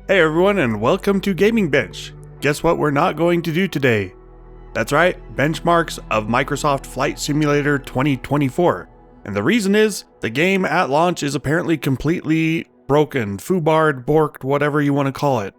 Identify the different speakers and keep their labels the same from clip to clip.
Speaker 1: Hey everyone, and welcome to Gaming Bench. Guess what we're not going to do today? That's right, benchmarks of Microsoft Flight Simulator 2024. And the reason is, the game at launch is apparently completely broken, foobarred, borked, whatever you want to call it.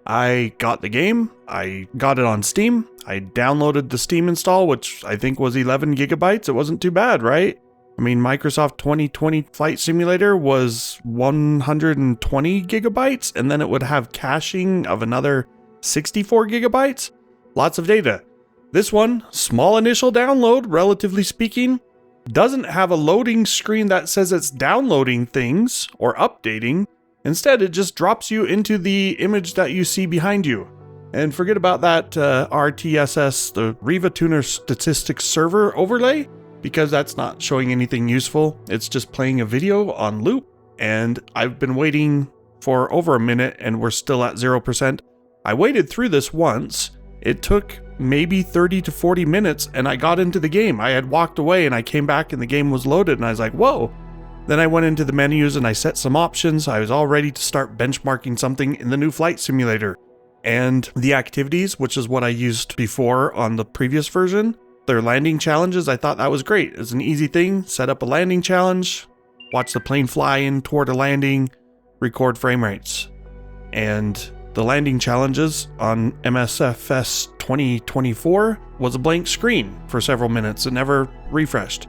Speaker 1: I got the game, I got it on Steam, I downloaded the Steam install, which I think was 11 gigabytes. It wasn't too bad, right? I mean, Microsoft 2020 Flight Simulator was 120 gigabytes, and then it would have caching of another 64 gigabytes. Lots of data. This one, small initial download, relatively speaking, doesn't have a loading screen that says it's downloading things or updating. Instead, it just drops you into the image that you see behind you. And forget about that RTSS, the Riva Tuner Statistics Server overlay, because that's not showing anything useful. It's just playing a video on loop, and I've been waiting for over a minute and we're still at 0%. I waited through this once. It took maybe 30 to 40 minutes and I got into the game. I had walked away and I came back and the game was loaded and I was like, whoa. Then I went into the menus and I set some options. I was all ready to start benchmarking something in the new flight simulator. And the activities, which is what I used before on the previous version, their landing challenges, I thought that was great. It's an easy thing. Set up a landing challenge, watch the plane fly in toward a landing, record frame rates. And the landing challenges on MSFS 2024 was a blank screen for several minutes and never refreshed.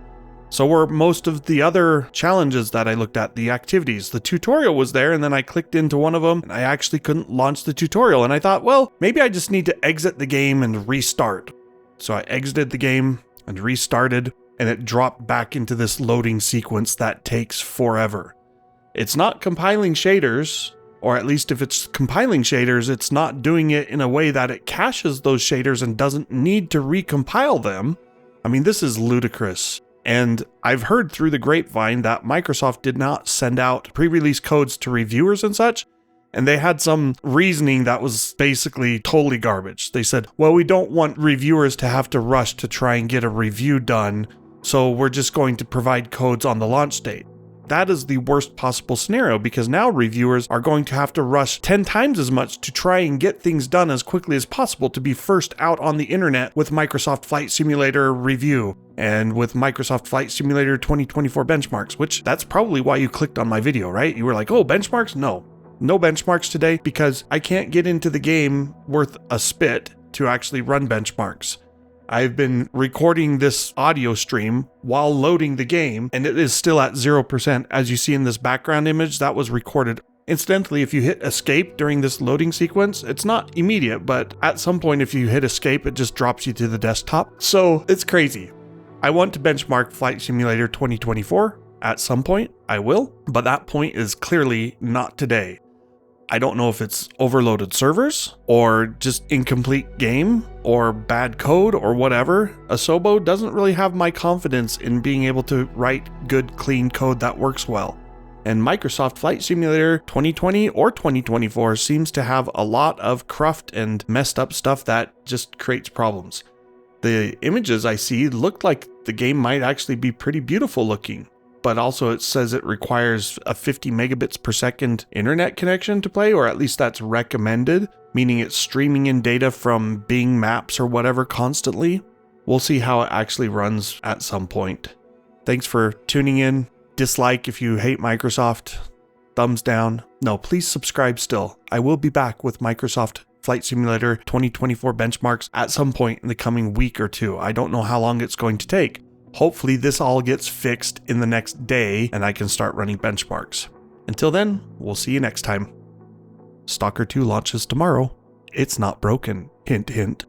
Speaker 1: So were most of the other challenges that I looked at, the activities. The tutorial was there, and then I clicked into one of them and I actually couldn't launch the tutorial. And I thought, well, maybe I just need to exit the game and restart. So I exited the game and restarted, and it dropped back into this loading sequence that takes forever. It's not compiling shaders, or at least if it's compiling shaders, it's not doing it in a way that it caches those shaders and doesn't need to recompile them. I mean, this is ludicrous. And I've heard through the grapevine that Microsoft did not send out pre-release codes to reviewers and such. And they had some reasoning that was basically totally garbage. They said, well, we don't want reviewers to have to rush to try and get a review done, so we're just going to provide codes on the launch date. That is the worst possible scenario, because now reviewers are going to have to rush 10 times as much to try and get things done as quickly as possible to be first out on the internet with Microsoft Flight Simulator review and with Microsoft Flight Simulator 2024 benchmarks, which that's probably why you clicked on my video, right? You were like, oh, benchmarks? No benchmarks today, because I can't get into the game worth a spit to actually run benchmarks. I've been recording this audio stream while loading the game, and it is still at 0%. As you see in this background image, that was recorded. Incidentally, if you hit escape during this loading sequence, it's not immediate, but at some point if you hit escape, it just drops you to the desktop. So it's crazy. I want to benchmark Flight Simulator 2024. At some point, I will, but that point is clearly not today. I don't know if it's overloaded servers or just incomplete game or bad code or whatever. Asobo doesn't really have my confidence in being able to write good, clean code that works well. And Microsoft Flight Simulator 2020 or 2024 seems to have a lot of cruft and messed up stuff that just creates problems. The images I see look like the game might actually be pretty beautiful looking. But also it says it requires a 50 megabits per second internet connection to play, or at least that's recommended, meaning it's streaming in data from Bing Maps or whatever constantly. We'll see how it actually runs at some point. Thanks for tuning in. Dislike if you hate Microsoft. Thumbs down. No, please subscribe still. I will be back with Microsoft Flight Simulator 2024 benchmarks at some point in the coming week or two. I don't know how long it's going to take. Hopefully this all gets fixed in the next day and I can start running benchmarks. Until then, we'll see you next time. Stalker 2 launches tomorrow. It's not broken. Hint, hint.